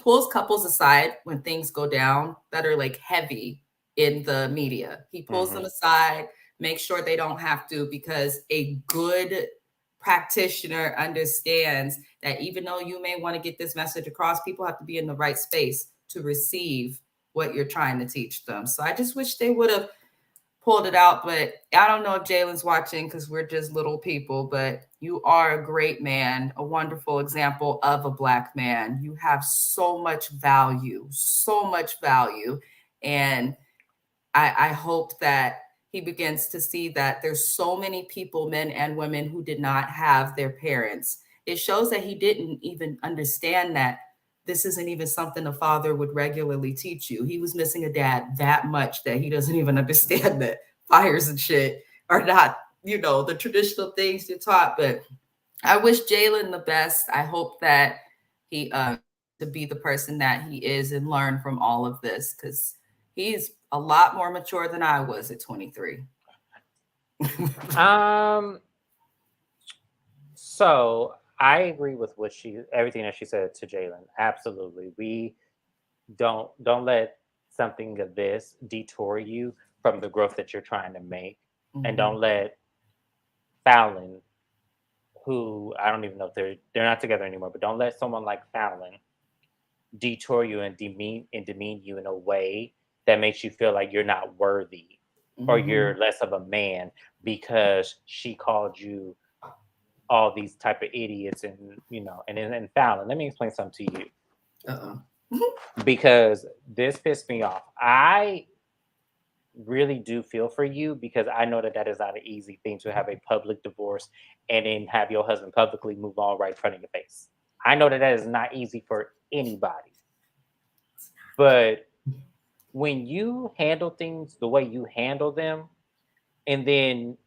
Speaker 2: pulls couples aside when things go down that are like heavy in the media. He pulls them aside, makes sure they don't have to, because a good practitioner understands that even though you may want to get this message across, people have to be in the right space to receive what you're trying to teach them. So I just wish they would have pulled it out, but I don't know if Jalen's watching because we're just little people, but you are a great man, a wonderful example of a Black man. You have so much value, so much value. And I hope that he begins to see that there's so many people, men and women, who did not have their parents. It shows that he didn't even understand that this isn't even something a father would regularly teach you. He was missing a dad that much that he doesn't even understand that fires and shit are not, the traditional things you're taught. But I wish Jalen the best. I hope that he to be the person that he is and learn from all of this, because he's a lot more mature than I was at 23.
Speaker 1: So I agree with everything that she said to Jalen. Absolutely. We don't let something of this detour you from the growth that you're trying to make. And don't let Fallon, who I don't even know if they're not together anymore, but don't let someone like Fallon detour you and demean you in a way that makes you feel like you're not worthy or you're less of a man because she called you all these type of idiots. And and Fallon, let me explain something to you. Because this pissed me off. I really do feel for you, because I know that is not an easy thing to have a public divorce and then have your husband publicly move on right in front of your face. I know that is not easy for anybody. But when you handle things the way you handle them, and then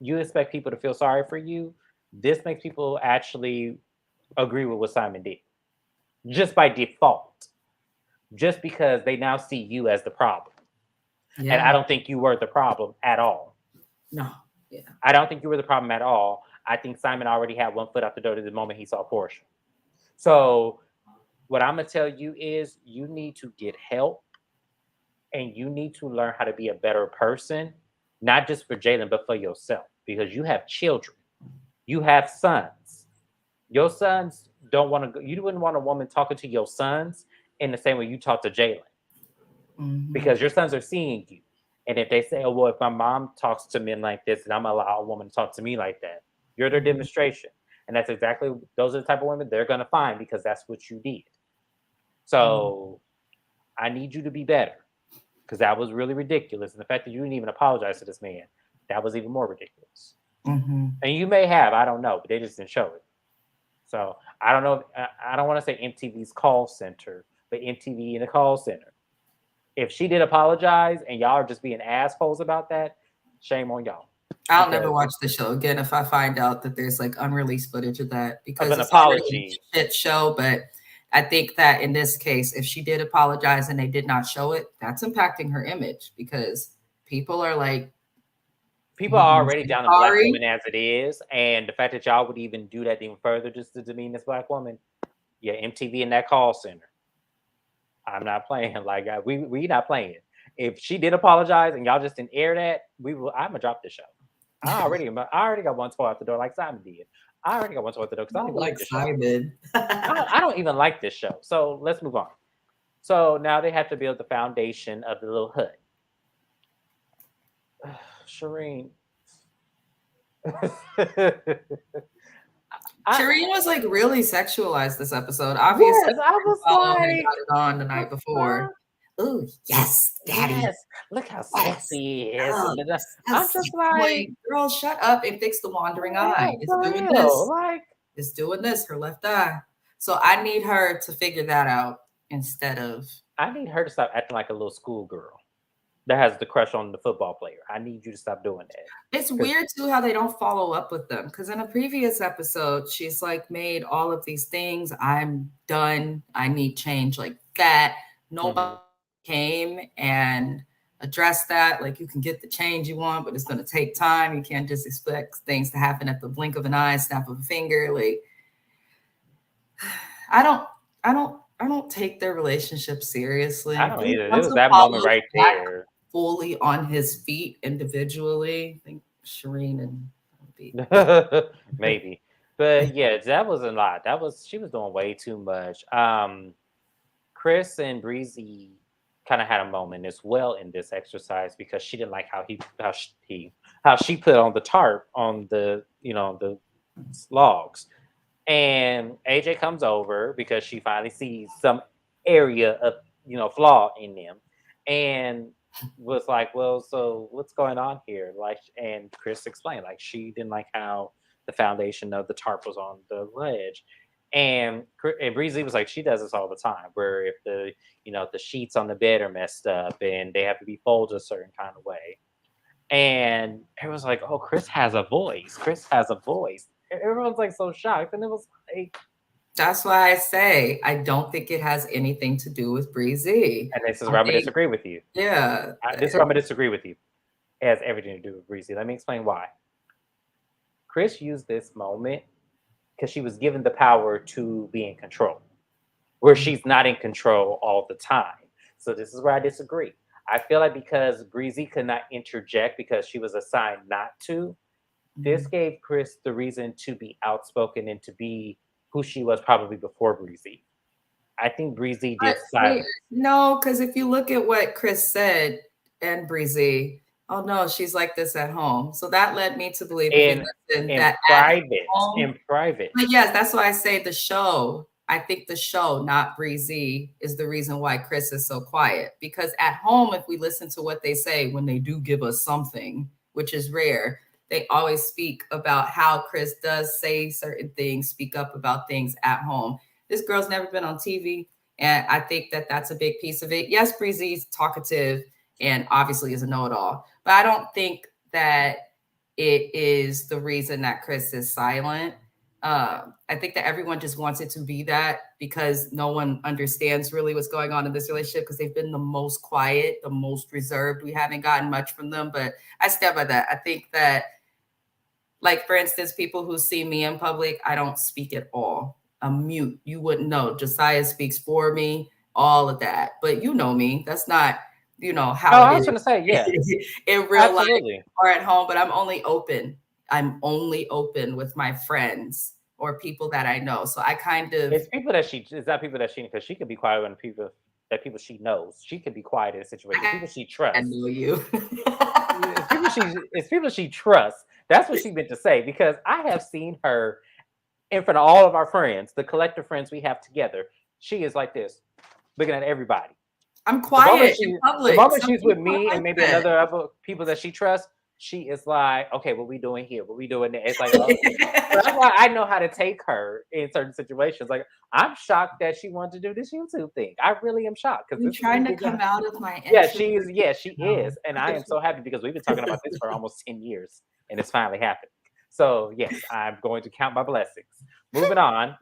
Speaker 1: you expect people to feel sorry for you, this makes people actually agree with what Simon did. Just by default. Just because they now see you as the problem. Yeah. And I don't think you were the problem at all.
Speaker 2: No. Yeah.
Speaker 1: I don't think you were the problem at all. I think Simon already had one foot out the door the moment he saw Portia. So what I'm going to tell you is you need to get help, and you need to learn how to be a better person, not just for Jalen, but for yourself, because you have children. You have sons. Your sons don't want to go. You wouldn't want a woman talking to your sons in the same way you talk to Jalen. Because your sons are seeing you. And if they say, oh, well, if my mom talks to men like this, and I'm going to allow a woman to talk to me like that, you're their demonstration. And that's exactly, those are the type of women they're going to find, because that's what you did. So I need you to be better, because that was really ridiculous. And the fact that you didn't even apologize to this man, that was even more ridiculous. And you may have, I don't know, but they just didn't show it. So I don't know. I don't want to say MTV's call center, but MTV in a call center. If she did apologize and y'all are just being assholes about that, shame on y'all.
Speaker 2: I'll never watch the show again if I find out that there's like unreleased footage of that, because
Speaker 1: it's apology
Speaker 2: a shit show. But I think that in this case, if she did apologize and they did not show it, that's impacting her image, because people are like,
Speaker 1: people are already down on Black woman as it is, and the fact that y'all would even do that even further just to demean this Black woman, yeah, MTV in that call center. I'm not playing. Like we not playing. If she did apologize and y'all just didn't air that, I'm gonna drop the show. I already got one toe out the door like Simon did. I already got one toe out the door because I don't like Simon. I don't even like this show. So let's move on. So now they have to build the foundation of the little hut. Shireen.
Speaker 2: Shireen was like really sexualized this episode. Obviously,
Speaker 1: yes, I was like,
Speaker 2: got it on the night before. Oh yes, daddy!
Speaker 1: Yes, look how sexy he is.
Speaker 2: I'm just like, girl, shut up and fix the wandering eye. It's doing this. It's doing this. Her left eye. So I need her to figure that out instead of.
Speaker 1: I need her to stop acting like a little schoolgirl that has the crush on the football player. I need you to stop doing that.
Speaker 2: It's weird too how they don't follow up with them, because in a previous episode she's like made all of these things. I'm done. I need change like that. Nobody came and address that. Like, you can get the change you want, but it's going to take time. You can't just expect things to happen at the blink of an eye, snap of a finger. Like, I don't take their relationship seriously.
Speaker 1: I don't either. It
Speaker 2: Once
Speaker 1: was that moment
Speaker 2: Apollo's
Speaker 1: right
Speaker 2: back
Speaker 1: there.
Speaker 2: fully on his feet individually, I think Shireen and
Speaker 1: Maybe. But yeah, that was a lot. She was doing way too much. Chris and Breezy kind of had a moment as well in this exercise because she didn't like how she put on the tarp on the the logs. And AJ comes over because she finally sees some area of flaw in them, and was like, "Well, so what's going on here?" Like, and Chris explained like she didn't like how the foundation of the tarp was on the ledge, and Breezy was like, she does this all the time, where if the sheets on the bed are messed up and they have to be folded a certain kind of way, and it was like, "Oh, Chris has a voice. Chris has a voice." Everyone's like so shocked, and it was like,
Speaker 2: that's why I say I don't think it has anything to do with Breezy.
Speaker 1: and this is
Speaker 2: I
Speaker 1: where I'm gonna
Speaker 2: think,
Speaker 1: disagree with you.
Speaker 2: yeah,
Speaker 1: This is where I'm gonna disagree with you. It has everything to do with Breezy. Let me explain why. Chris used this moment because she was given the power to be in control, where she's not in control all the time. So this is where I disagree. I feel like because Breezy could not interject because she was assigned not to, this gave Chris the reason to be outspoken and to be who she was probably before Breezy. I think Breezy did silence.
Speaker 2: No, because if you look at what Chris said and Breezy, oh no, she's like this at home. So that led me to believe if we listen that at home,
Speaker 1: in private.
Speaker 2: But yes, that's why I say the show. I think the show, not Breezy, is the reason why Chris is so quiet. Because at home, if we listen to what they say when they do give us something, which is rare, they always speak about how Chris does say certain things, speak up about things at home. This girl's never been on TV. And I think that that's a big piece of it. Yes, Breezy's talkative and obviously is a know it all. But I don't think that it is the reason that Chris is silent. I think that everyone just wants it to be that because no one understands really what's going on in this relationship because they've been the most quiet, the most reserved. We haven't gotten much from them, but I stand by that. I think that, like, for instance, people who see me in public, I don't speak at all. I'm mute. You wouldn't know. Josiah speaks for me, all of that. But you know me. That's not, how
Speaker 1: I was going to say, yeah,
Speaker 2: in real life or at home, but I'm only open with my friends or people that I know. So I kind of
Speaker 1: it's people that because she could be quiet when people she knows. She could be quiet in a situation. People she trusts.
Speaker 2: I know you.
Speaker 1: it's people she trusts. That's what she meant to say, because I have seen her in front of all of our friends, the collective friends we have together. She is like this, looking at everybody.
Speaker 2: I'm quiet in public.
Speaker 1: The moment she's with me and maybe other people that she trusts, she is like, okay, what we doing here? What we doing there? It's like, okay. So that's why I know how to take her in certain situations. Like, I'm shocked that she wanted to do this YouTube thing. I really am shocked because
Speaker 2: I'm trying to come out of my
Speaker 1: she is, and I am so happy because we've been talking about this for almost 10 years, and it's finally happened. So yes, I'm going to count my blessings. Moving on,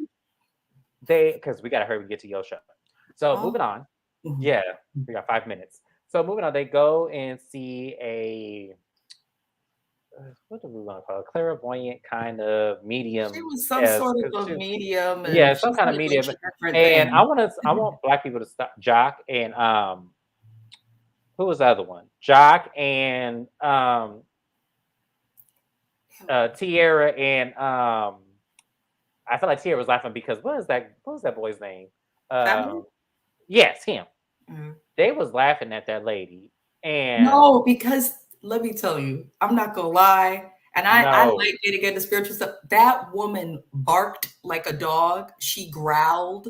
Speaker 1: because we gotta hurry and get to your show. So moving on. Yeah, we got 5 minutes. So moving on, they go and see a what do we want to call it? Clairvoyant kind of medium.
Speaker 2: She was some sort of a medium.
Speaker 1: Yeah, some kind of medium. And I want Black people to stop. Jock and who was the other one? Jock and Tierra and I feel like Tierra was laughing because what was that boy's name? Yes, him. Mm-hmm. They was laughing at that lady. And
Speaker 2: no, because let me tell you, I'm not gonna lie. And I like getting into spiritual stuff. That woman barked like a dog. She growled.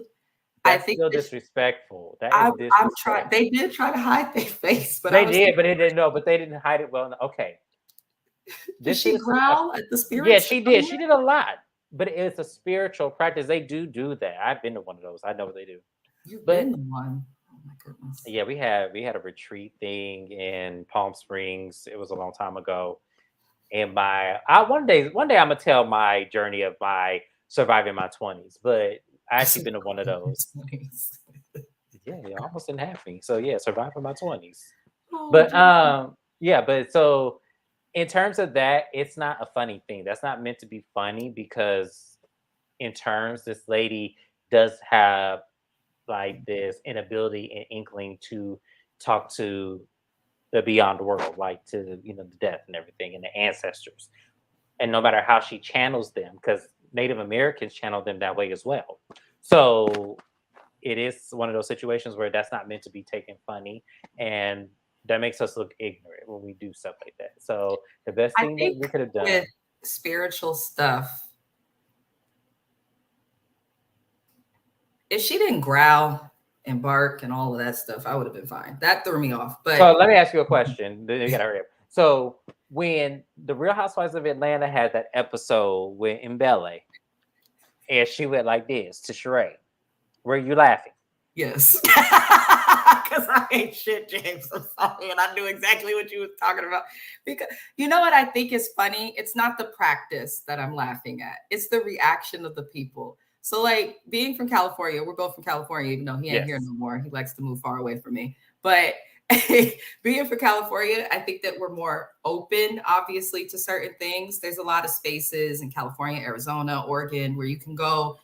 Speaker 1: That's still disrespectful. I'm
Speaker 2: trying. They did try to hide their face, but
Speaker 1: they didn't know. But they didn't hide it well. Okay.
Speaker 2: Did she growl at the spirit?
Speaker 1: Yeah, she did. She did a lot. But it's a spiritual practice. They do that. I've been to one of those. I know what they do.
Speaker 2: You've been to one. Oh my goodness.
Speaker 1: Yeah, we had a retreat thing in Palm Springs. It was a long time ago. And one day I'm gonna tell my journey of my surviving my 20s, but I actually been to one of those. Yeah, you almost didn't have me. So yeah, surviving my 20s. But yeah, but so in terms of that, it's not a funny thing. That's not meant to be funny because in terms, this lady does have like this inability and inkling to talk to the beyond world, like to the death and everything and the ancestors. And no matter how she channels them, because Native Americans channel them that way as well. So it is one of those situations where that's not meant to be taken funny, and that makes us look ignorant when we do stuff like that. So the best
Speaker 2: I
Speaker 1: thing that
Speaker 2: think
Speaker 1: we could have done
Speaker 2: with spiritual stuff, if she didn't growl and bark and all of that stuff, I would have been fine. That threw me off. But
Speaker 1: so let me ask you a question. You gotta hurry up. So when the Real Housewives of Atlanta had that episode with Mbele, and she went like this to Sheree, were you laughing?
Speaker 2: yes. Because I ain't shit, James. I'm sorry. And I knew exactly what you were talking about. Because you know what I think is funny? It's not the practice that I'm laughing at. It's the reaction of the people. So like being from California, we're both from California, even though he ain't here no more. He likes to move far away from me. But being from California, I think that we're more open, obviously, to certain things. There's a lot of spaces in California, Arizona, Oregon, where you can go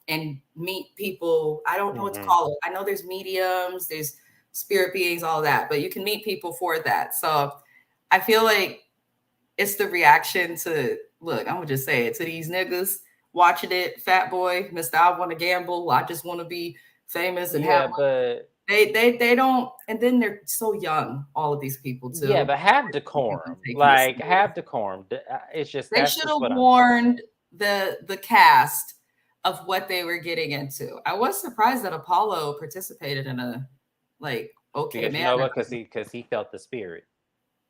Speaker 2: and meet people. I don't know what to call it. I know there's mediums, there's spirit beings, all that, but you can meet people for that. So I feel like it's the reaction to, look, I'm gonna just say it, to these niggas watching it, Fat Boy, Mr. I want to gamble, I just want to be famous and have
Speaker 1: but
Speaker 2: they don't, and then they're so young, all of these people too.
Speaker 1: Yeah, but have decorum. Like have decorum. It's just
Speaker 2: they should have warned the cast of what they were getting into. I was surprised that Apollo participated in a okay
Speaker 1: because
Speaker 2: man.
Speaker 1: You know what? Because he felt the spirit.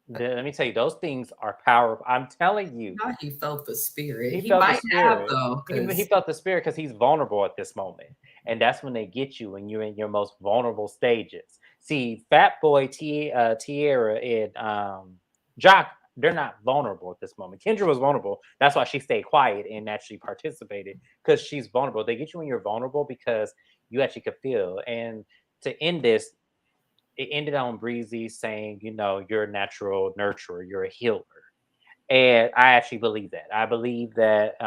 Speaker 1: Let me tell you, those things are powerful. I'm telling you.
Speaker 2: Not he felt the spirit.
Speaker 1: He felt
Speaker 2: might
Speaker 1: the spirit.
Speaker 2: have though.
Speaker 1: He felt the spirit because he's vulnerable at this moment, and that's when they get you when you're in your most vulnerable stages. See, Fat Boy, Tierra, and Jock, they're not vulnerable at this moment. Kendra was vulnerable. That's why she stayed quiet and actually participated because she's vulnerable. They get you when you're vulnerable because you actually could feel. And to end this, it ended on Breezy saying, you're a natural nurturer, you're a healer. And I actually believe that. I believe that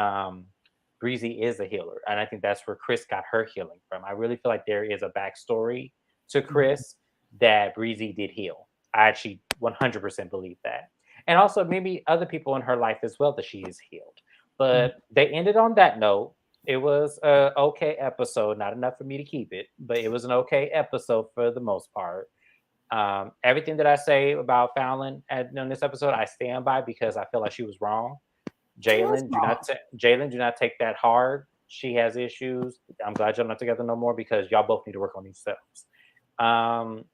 Speaker 1: Breezy is a healer. And I think that's where Chris got her healing from. I really feel like there is a backstory to Chris that Breezy did heal. I actually 100% believe that. And also maybe other people in her life as well that she is healed. But they ended on that note. It was an okay episode, not enough for me to keep it, but it was an okay episode for the most part. Everything that I say about Fallon on this episode, I stand by because I feel like she was wrong. Jalen, do not take that hard. She has issues. I'm glad y'all not together no more because y'all both need to work on yourselves.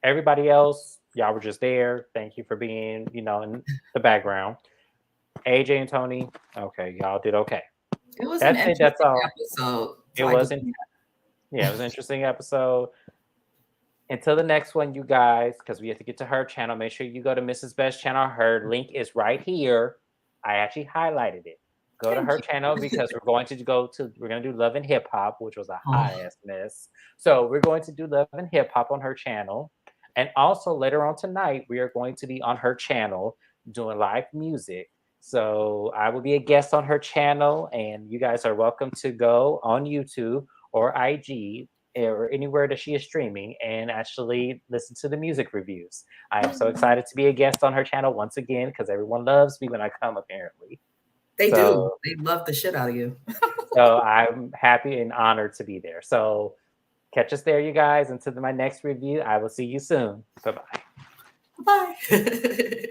Speaker 1: Everybody else, y'all were just there. Thank you for being, in the background. AJ and Tony, okay, y'all did okay.
Speaker 2: It was an interesting episode.
Speaker 1: It wasn't. Yeah, it was an interesting episode. Until the next one, you guys, because we have to get to her channel. Make sure you go to Mrs. Best channel. Her link is right here. I actually highlighted it. Go to her channel because we're going to do Love and Hip Hop, which was a hot ass mess. So we're going to do Love and Hip Hop on her channel. And also later on tonight, we are going to be on her channel doing live music. So I will be a guest on her channel, and you guys are welcome to go on YouTube or IG or anywhere that she is streaming and actually listen to the music reviews. I am so excited to be a guest on her channel once again because everyone loves me when I come, apparently.
Speaker 2: They do. They love the shit out of you.
Speaker 1: So I'm happy and honored to be there. So catch us there, you guys. Until my next review, I will see you soon. Bye-bye.
Speaker 2: Bye.